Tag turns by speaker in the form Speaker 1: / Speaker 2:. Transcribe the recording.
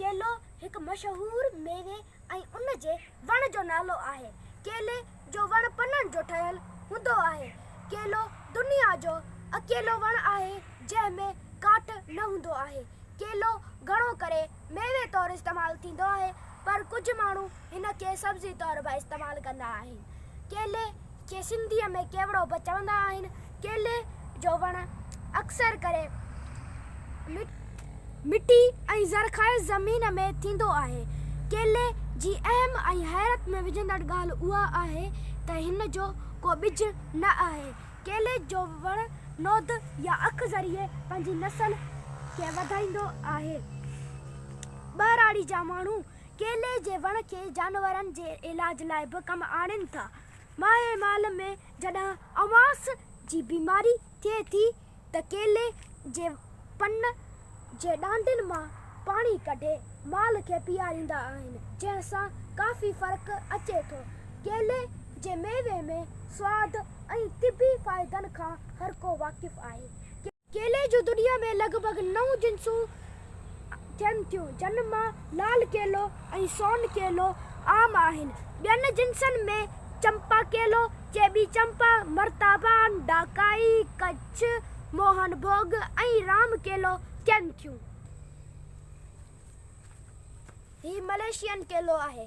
Speaker 1: केलो एक मशहूर मेवे ऐं उन जे वण जो नालो आहे। केले जो वण पननि जो ठहियल हूंदो आहे। केलो दुनिया जो अकेलो वण आहे जंहिंमें काट न हूंदो आहे। केलो घणो करे मेवे तौरु इस्तेमालु थींदो आहे, पर कुझु माण्हू हिन खे सब्ज़ी तौरु बि इस्तेमालु कंदा आहिनि। केले खे सिंधीअ में केवड़ो बि चवंदा आहिनि। केले जो वण अक्सर करे मिटी ऐं ज़रख़ाइज़ ज़मीन में थींदो आहे। केले जी अहम ऐं हैरत में विझंदड़ ॻाल्हि उहा आहे त हिन जो को ॿिज न आहे। केले जो वण नोद या अख ज़रिए पंहिंजी नस्ल खे वधाईंदो आहे। ॿाहिराड़ी जा माण्हू केले जे वण खे जानवरनि जे इलाज लाइ बि कमु आणनि था। माए माल में जॾहिं अवास जी बीमारी थिए थी त केले जे पन जे ॾांडनि मां पाणी कढे माल खे पीआरींदा आहिनि, जंहिंसां काफ़ी फ़र्क़ु अचे थो। केले जे मेवे में सवादु ऐं तिबी फ़ाइदनि खां हर को वाक़िफ़ु आहे। केले जूं दुनिया में लॻभॻि 9 जिन्सूं थियनि थियूं, जिन मां लाल केलो ऐं सोन केलो आम आहिनि। ॿियनि जिन्सनि में चंपा केलो, चेबी चंपा, मर्ताबान, डाकाई, कच्छ, मोहन भोग ऐं राम केलो थियनि थियूं। ही मलेशियन केलो आहे।